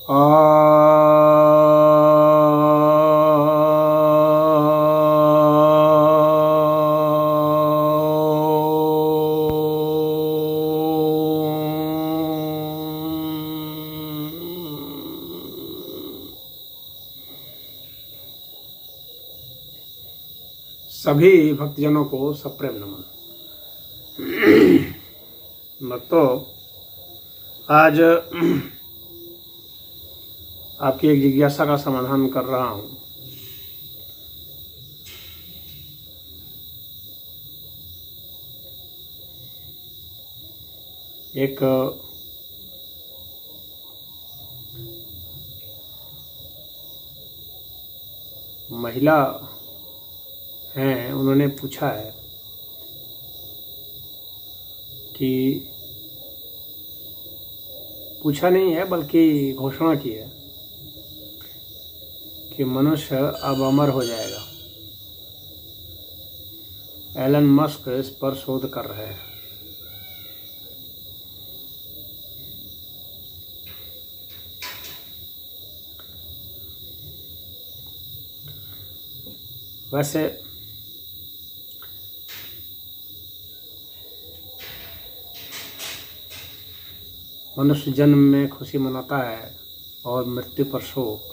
सभी भक्तजनों को सप्रेम नमन। भक्तों, आज आपकी एक जिज्ञासा का समाधान कर रहा हूँ। एक महिला हैं, उन्होंने पूछा है कि पूछा नहीं है बल्कि घोषणा की है कि मनुष्य अब अमर हो जाएगा। एलन मस्क इस पर शोध कर रहे हैं। वैसे मनुष्य जन्म में खुशी मनाता है और मृत्यु पर शोक,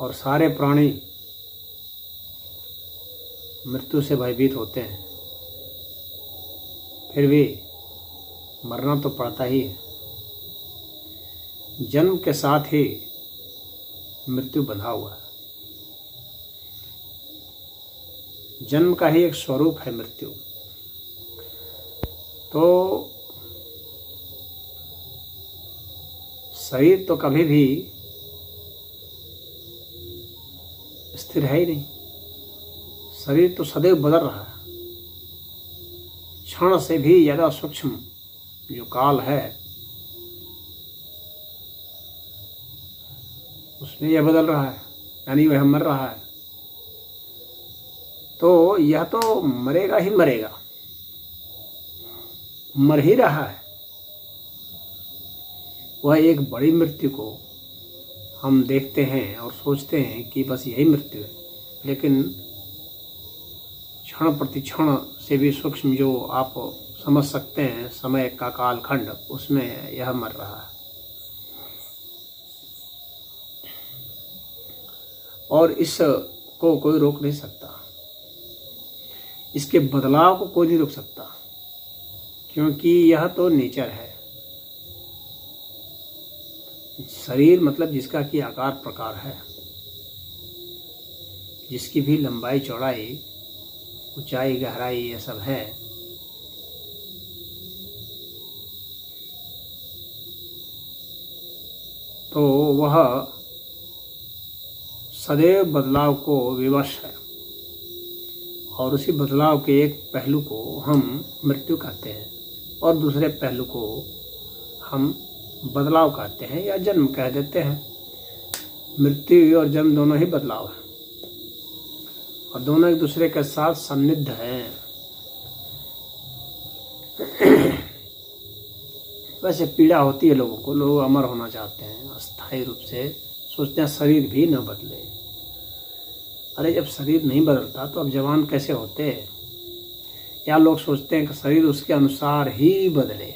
और सारे प्राणी मृत्यु से भयभीत होते हैं, फिर भी मरना तो पड़ता ही है। जन्म के साथ ही मृत्यु बंधा हुआ है। जन्म का ही एक स्वरूप है मृत्यु। तो शरीर तो कभी भी स्थिर है ही नहीं। शरीर तो सदैव बदल रहा है। क्षण से भी ज़्यादा सूक्ष्म जो काल है उसमें यह बदल रहा है, यानी वह मर रहा है। तो यह तो मरेगा ही मरेगा, मर ही रहा है। वह एक बड़ी मृत्यु को हम देखते हैं और सोचते हैं कि बस यही मृत्यु है, लेकिन क्षण प्रति क्षण से भी सूक्ष्म जो आप समझ सकते हैं समय का कालखंड, उसमें यह मर रहा है। और इसको कोई रोक नहीं सकता। इसके बदलाव को कोई नहीं रोक सकता, क्योंकि यह तो नेचर है। शरीर मतलब जिसका कि आकार प्रकार है, जिसकी भी लंबाई चौड़ाई ऊंचाई गहराई ये सब है, तो वह सदैव बदलाव को विवश है। और उसी बदलाव के एक पहलू को हम मृत्यु कहते हैं और दूसरे पहलू को हम बदलाव कहते हैं या जन्म कह देते हैं। मृत्यु और जन्म दोनों ही बदलाव है और दोनों एक दूसरे के साथ सन्निध हैं। वैसे पीड़ा होती है लोगों को, लोग अमर होना चाहते हैं, अस्थायी रूप से सोचते हैं शरीर भी न बदले। अरे जब शरीर नहीं बदलता तो अब जवान कैसे होते? या लोग सोचते हैं कि शरीर उसके अनुसार ही बदले।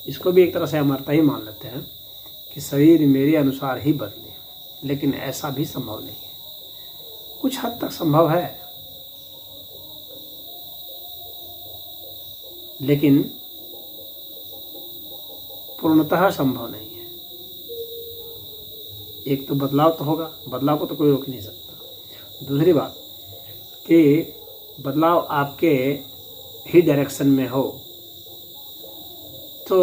इसको भी एक तरह से अमरता ही मान लेते हैं कि शरीर मेरे अनुसार ही बदले, लेकिन ऐसा भी संभव नहीं है। कुछ हद तक संभव है, लेकिन पूर्णतः संभव नहीं है। एक तो बदलाव तो होगा, बदलाव को तो कोई रोक नहीं सकता। दूसरी बात कि बदलाव आपके ही डायरेक्शन में हो तो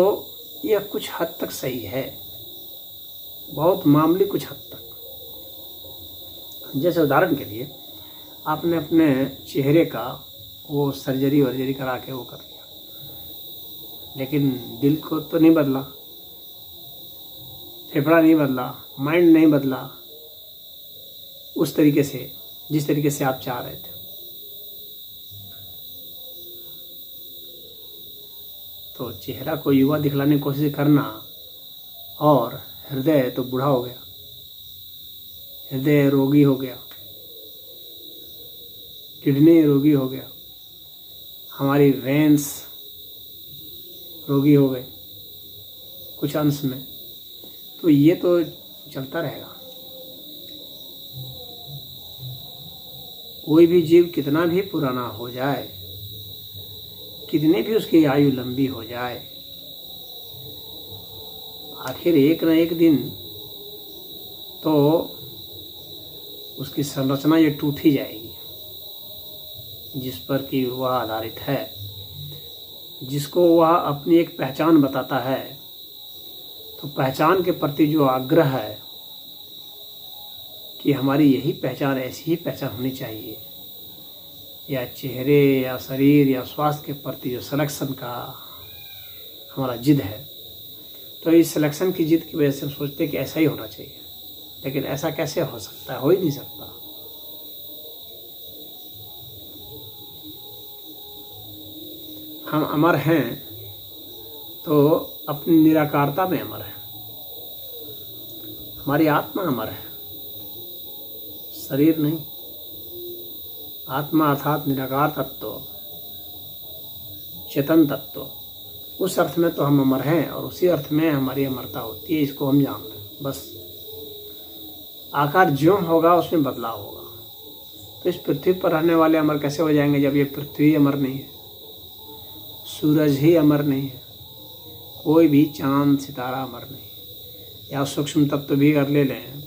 यह कुछ हद तक सही है, बहुत मामूली कुछ हद तक। जैसे उदाहरण के लिए आपने अपने चेहरे का वो सर्जरी वर्जरी करा के वो कर लिया, लेकिन दिल को तो नहीं बदला, फेफड़ा नहीं बदला, माइंड नहीं बदला उस तरीके से जिस तरीके से आप चाह रहे थे। तो चेहरा को युवा दिखलाने की कोशिश करना और हृदय तो बूढ़ा हो गया, हृदय रोगी हो गया, किडनी रोगी हो गया, हमारी वेंस रोगी हो गए कुछ अंश में। तो ये तो चलता रहेगा। कोई भी जीव कितना भी पुराना हो जाए, कितनी भी उसकी आयु लंबी हो जाए, आखिर एक न एक दिन तो उसकी संरचना ये टूट ही जाएगी जिस पर कि वह आधारित है, जिसको वह अपनी एक पहचान बताता है। तो पहचान के प्रति जो आग्रह है कि हमारी यही पहचान, ऐसी ही पहचान होनी चाहिए, या चेहरे या शरीर या स्वास्थ्य के प्रति जो सिलेक्शन का हमारा जिद है, तो इस सिलेक्शन की जिद की वजह से हम सोचते हैं कि ऐसा ही होना चाहिए। लेकिन ऐसा कैसे हो सकता है? हो ही नहीं सकता। हम अमर हैं तो अपनी निराकारता में अमर हैं। हमारी आत्मा अमर है, शरीर नहीं। आत्मा अर्थात निराकार तत्व, चेतन तत्व, उस अर्थ में तो हम अमर हैं और उसी अर्थ में हमारी अमरता होती है। इसको हम जान लें बस। आकार ज्यों होगा उसमें बदलाव होगा। तो इस पृथ्वी पर रहने वाले अमर कैसे हो जाएंगे जब ये पृथ्वी अमर नहीं है, सूरज ही अमर नहीं है, कोई भी चांद सितारा अमर नहीं है। या सूक्ष्म तत्व भी अगर ले लें,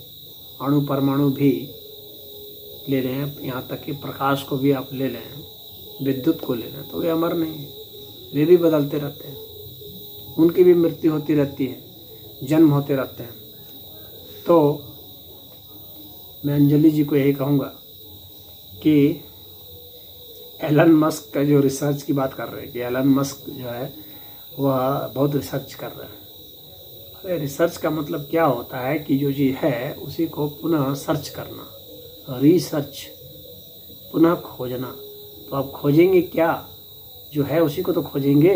अणु परमाणु भी ले लें, यहाँ तक कि प्रकाश को भी आप ले लें, विद्युत को ले लें, तो वे अमर नहीं है। वे भी बदलते रहते हैं, उनकी भी मृत्यु होती रहती है, जन्म होते रहते हैं। तो मैं अंजलि जी को यही कहूँगा कि एलन मस्क का जो रिसर्च की बात कर रहे हैं कि एलन मस्क जो है वह बहुत रिसर्च कर रहे हैं। अरे रिसर्च का मतलब क्या होता है कि जो चीज़ है उसी को पुनः सर्च करना, रिसर्च, पुनः खोजना। तो आप खोजेंगे क्या? जो है उसी को तो खोजेंगे,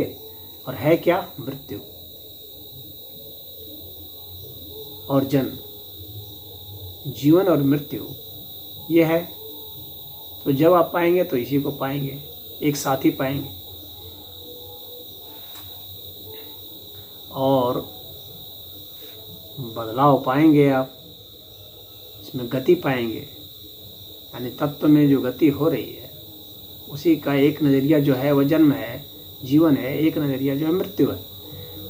और है क्या? मृत्यु और जन्म, जीवन और मृत्यु, ये है। तो जब आप पाएंगे तो इसी को पाएंगे, एक साथ ही पाएंगे। और बदलाव पाएंगे आप, इसमें गति पाएंगे, यानी तत्व में जो गति हो रही है उसी का एक नज़रिया जो है वह जन्म है, जीवन है, एक नज़रिया जो है मृत्यु है,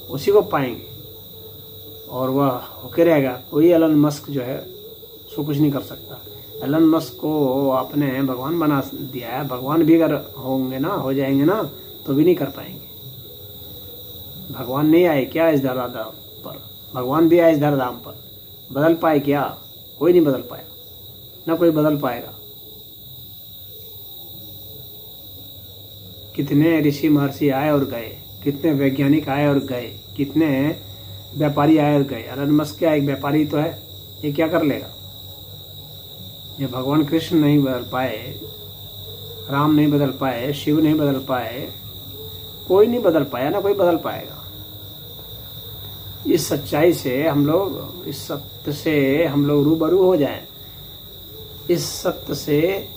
उसी को पाएंगे और वह होके रहेगा। कोई एलन मस्क जो है उसको कुछ नहीं कर सकता। एलन मस्क को आपने भगवान बना दिया है, भगवान भी अगर होंगे ना, हो जाएंगे ना, तो भी नहीं कर पाएंगे। भगवान नहीं आए क्या इस धराधाम पर? भगवान भी आए इस धराधाम पर, बदल पाए क्या? कोई नहीं बदल पाया, ना कोई बदल पाएगा। कितने ऋषि महर्षि आए और गए, कितने वैज्ञानिक आए और गए, कितने व्यापारी आए और गए। एलन मस्क क्या एक व्यापारी तो है? ये क्या कर लेगा? ये भगवान कृष्ण नहीं बदल पाए, राम नहीं बदल पाए, शिव नहीं बदल पाए, कोई नहीं बदल पाया, ना कोई बदल पाएगा। इस सच्चाई से हम लोग, इस सत्य से हम लोग रूबरू हो जाएं। इस सत्य से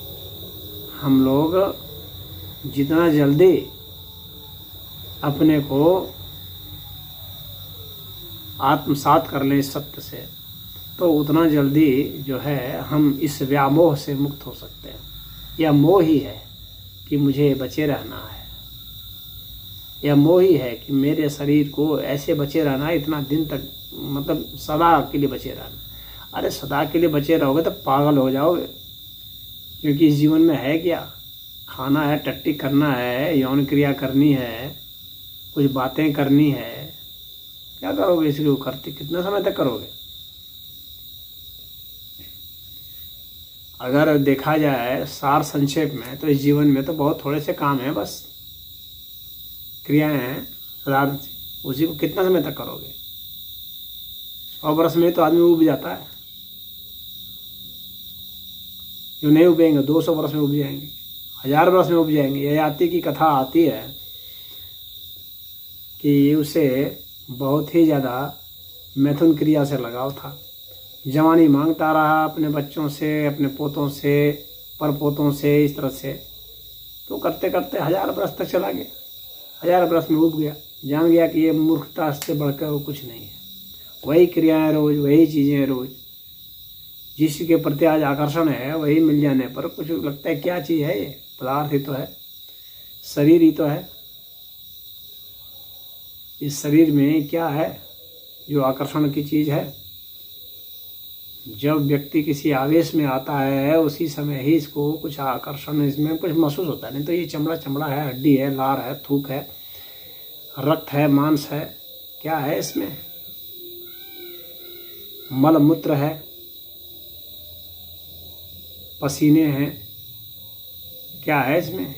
हम लोग जितना जल्दी अपने को आत्मसात कर लें इस सत्य से, तो उतना जल्दी जो है हम इस व्यामोह से मुक्त हो सकते हैं। यह मोह ही है कि मुझे बचे रहना है, यह मोह ही है कि मेरे शरीर को ऐसे बचे रहना है इतना दिन तक, मतलब सदा के लिए बचे रहना। अरे सदा के लिए बचे रहोगे तो पागल हो जाओगे, क्योंकि इस जीवन में है क्या? खाना है, टट्टी करना है, यौन क्रिया करनी है, कुछ बातें करनी है। क्या करोगे इसको करते? कितना समय तक करोगे? अगर देखा जाए सार संक्षेप में तो इस जीवन में तो बहुत थोड़े से काम है, बस क्रियाएं हैं साधारण, उसी को कितना समय तक करोगे? 100 वर्ष में तो आदमी उब जाता है, जो नहीं उबेंगे 200 वर्ष में उब जाएंगे, 1000 वर्ष में उब जाएंगे। ययाति की कथा आती है कि उसे बहुत ही ज़्यादा मैथुन क्रिया से लगाव था। जवानी मांगता रहा अपने बच्चों से, अपने पोतों से, परपोतों से, इस तरह से। तो करते करते 1000 वर्ष तक चला गया। 1000 वर्ष में उब गया, जान गया कि ये मूर्खता से बढ़कर वो कुछ नहीं है। वही क्रियाएं रोज, वही चीज़ें रोज, जिसके प्रति आज आकर्षण है वही मिल जाने पर कुछ लगता है क्या चीज़ है, ये पदार्थ ही तो है, शरीर ही तो है। इस शरीर में क्या है जो आकर्षण की चीज़ है? जब व्यक्ति किसी आवेश में आता है उसी समय ही इसको कुछ आकर्षण, इसमें कुछ महसूस होता है। नहीं तो ये चमड़ा चमड़ा है, हड्डी है, लार है, थूक है, रक्त है, मांस है, क्या है इसमें? मल मूत्र है, पसीने हैं, क्या है इसमें?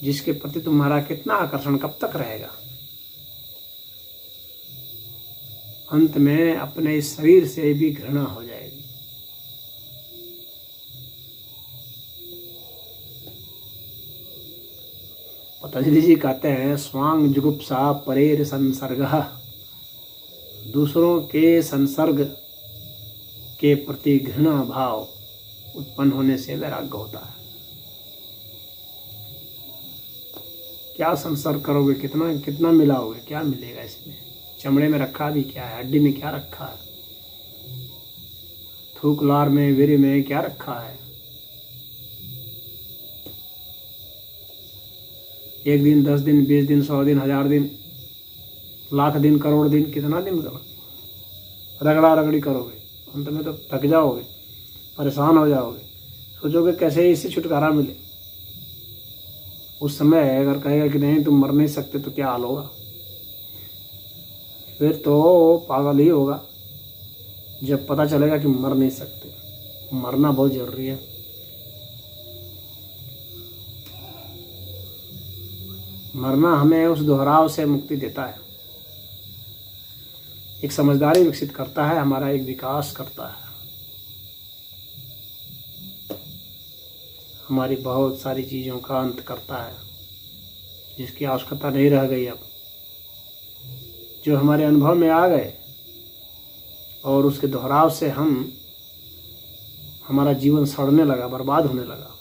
जिसके प्रति तुम्हारा कितना आकर्षण कब तक रहेगा? अंत में अपने इस शरीर से भी घृणा हो जाएगी। पतंजलि जी कहते हैं, स्वांग जुगुप्सा परेर संसर्गः, दूसरों के संसर्ग के प्रति घृणा भाव उत्पन्न होने से वैराग्य होता है। क्या संसर्ग करोगे, कितना कितना मिलाओगे, क्या मिलेगा इसमें? चमड़े में रखा भी क्या है, हड्डी में क्या रखा है, थूक लार में, वीर्य में क्या रखा है? एक दिन, 10 दिन, 20 दिन, 100 दिन, 1000 दिन, लाख दिन, करोड़ दिन, कितना दिन करोगे? रगड़ा रगड़ी करोगे, अंत में तो थक जाओगे, परेशान हो जाओगे, सोचोगे कैसे इससे छुटकारा मिले। उस समय अगर कहेगा कि नहीं तुम मर नहीं सकते तो क्या हाल होगा? फिर तो पागल ही होगा। जब पता चलेगा कि मर नहीं सकते, मरना बहुत जरूरी है। मरना हमें उस दोहराव से मुक्ति देता है, एक समझदारी विकसित करता है, हमारा एक विकास करता है, हमारी बहुत सारी चीज़ों का अंत करता है जिसकी आवश्यकता नहीं रह गई अब, जो हमारे अनुभव में आ गए और उसके दोहराव से हमारा जीवन सड़ने लगा, बर्बाद होने लगा,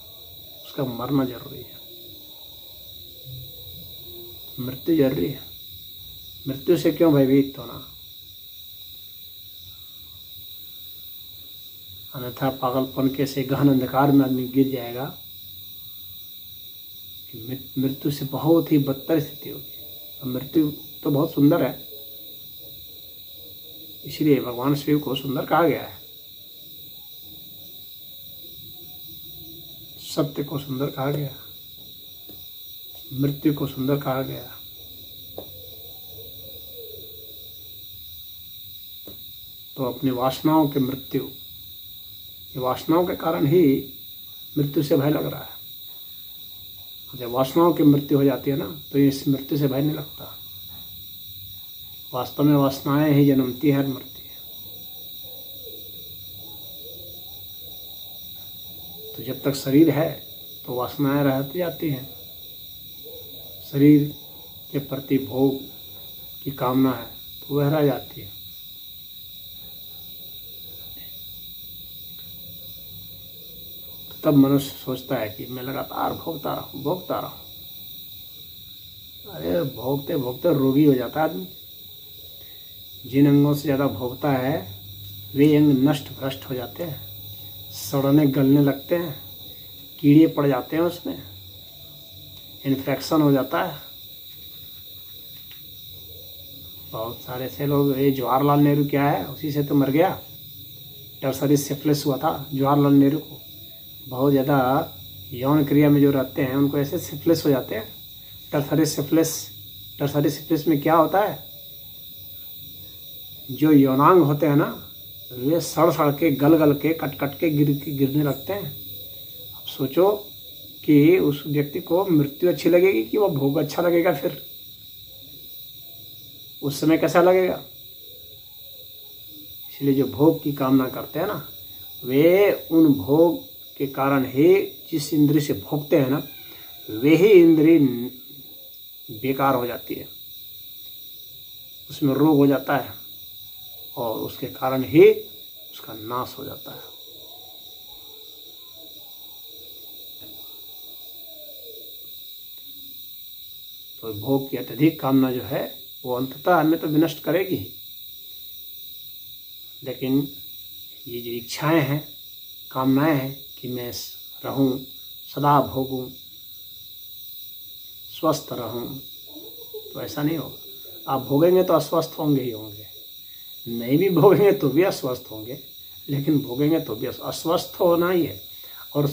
उसका मरना जरूरी है। मृत्यु जरूरी है। मृत्यु से क्यों भयभीत होना? अन्यथा पागलपन के से गहन अंधकार में आदमी गिर जाएगा कि मृत्यु से बहुत ही बदतर स्थिति होगी। मृत्यु तो बहुत सुंदर है, इसलिए भगवान शिव को सुंदर कहा गया है, सत्य को सुंदर कहा गया, मृत्यु को सुंदर कहा गया। तो अपनी वासनाओं के मृत्यु, ये वासनाओं के कारण ही मृत्यु से भय लग रहा है। जब वासनाओं की मृत्यु हो जाती है ना, तो इस मृत्यु से भय नहीं लगता। वास्तव में वासनाएं ही जन्मती है और मरती है। तो जब तक शरीर है तो वासनाएं रहती जाती हैं। शरीर के प्रति भोग की कामना है तो वह रह जाती है। तब मनुष्य सोचता है कि मैं लगातार भोगता रहूं। अरे भोगते भोगते रोगी हो जाता है आदमी। जिन अंगों से ज़्यादा भोगता है वे अंग नष्ट भ्रष्ट हो जाते हैं, सड़ने गलने लगते हैं, कीड़े पड़ जाते हैं, उसमें इन्फेक्शन हो जाता है। बहुत सारे से लोग, ये जवाहरलाल नेहरू क्या है, उसी से तो मर गया। टर्सरी सिफिलिस हुआ था जवाहरलाल नेहरू को। बहुत ज़्यादा यौन क्रिया में जो रहते हैं उनको ऐसे सिफिलिस हो जाते हैं, टर्सरी सिफिलिस में क्या होता है, जो यौनांग होते हैं ना, वे सड़ सड़ के, गल के, कट के गिरने लगते हैं। अब सोचो कि उस व्यक्ति को मृत्यु अच्छी लगेगी कि वह भोग अच्छा लगेगा? फिर उस समय कैसा लगेगा? इसलिए जो भोग की कामना करते हैं ना, वे उन भोग के कारण ही, जिस इंद्रिय से भोगते हैं ना, वे ही इंद्रिय बेकार हो जाती है। उसमें रोग हो जाता है और उसके कारण ही उसका नाश हो जाता है। तो भोग की अत्यधिक कामना जो है वो अंततः हमें तो विनष्ट करेगी ही, लेकिन ये जो इच्छाएं हैं, कामनाएं हैं कि मैं रहूं, सदा भोगूं, स्वस्थ रहूं, तो ऐसा नहीं होगा। आप भोगेंगे तो अस्वस्थ होंगे ही होंगे, नहीं भी भोगेंगे तो भी अस्वस्थ होंगे, लेकिन भोगेंगे तो भी अस्वस्थ होना ही है। और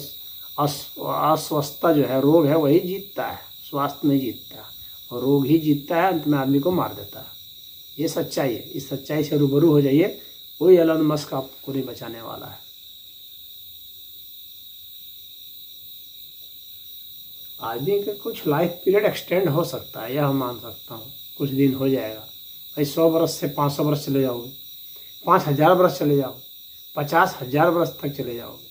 अस्वस्थता जो है, रोग है, वही जीतता है, स्वास्थ्य नहीं जीतता, और रोग ही जीतता है, अंत में आदमी को मार देता है। ये सच्चाई है। इस सच्चाई से रूबरू हो जाइए, कोई एलन मस्क आपको नहीं बचाने वाला है। आदमी का कुछ लाइफ पीरियड एक्सटेंड हो सकता है, यह मान सकता हूँ, कुछ दिन हो जाएगा भाई। 100 वर्ष से 500 वर्ष चले जाओगे, 5000 वर्ष चले जाओगे, 50,000 वर्ष तक चले जाओगे,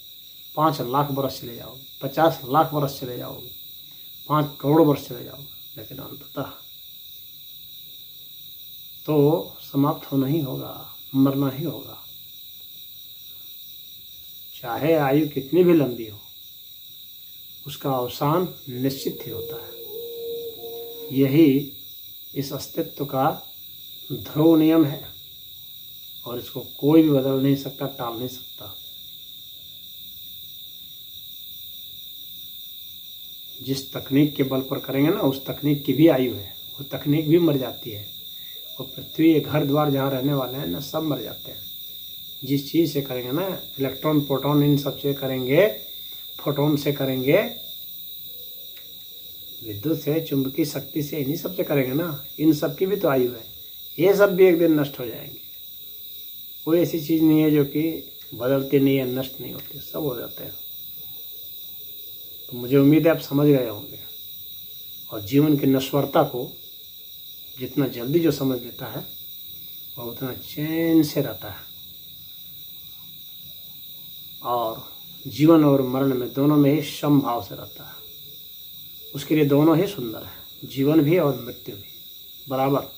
5 लाख वर्ष चले जाओगे, 50 लाख वर्ष चले जाओगे, 5 करोड़ वर्ष चले जाओगे, लेकिन अंततः तो समाप्त होना ही होगा, मरना ही होगा। चाहे आयु कितनी भी लंबी हो, उसका अवसान निश्चित ही होता है। यही इस अस्तित्व का ध्रुव नियम है, और इसको कोई भी बदल नहीं सकता, टाल नहीं सकता। जिस तकनीक के बल पर करेंगे ना, उस तकनीक की भी आयु है, वो तकनीक भी मर जाती है। और पृथ्वी ये घर द्वार जहाँ रहने वाले हैं ना, सब मर जाते हैं। जिस चीज़ से करेंगे ना, इलेक्ट्रॉन प्रोटॉन इन सब से करेंगे, फोटोन से करेंगे, विद्युत से, चुंबकीय शक्ति से, इन्हीं सब से करेंगे ना, इन सब की भी तो आयु है। ये सब भी एक दिन नष्ट हो जाएंगे। कोई ऐसी चीज़ नहीं है जो कि बदलती नहीं है, नष्ट नहीं होती, सब हो जाते हैं। तो मुझे उम्मीद है आप समझ गए होंगे। और जीवन की नश्वरता को जितना जल्दी जो समझ लेता है, वह उतना चैन से रहता है, और जीवन और मरण में दोनों में ही समभाव से रहता है। उसके लिए दोनों ही सुंदर है, जीवन भी और मृत्यु भी बराबर,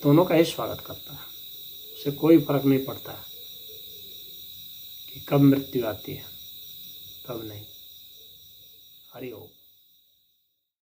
दोनों का ही स्वागत करता है। उसे कोई फर्क नहीं पड़ता है कि कब मृत्यु आती है, कब नहीं। हरि ओम।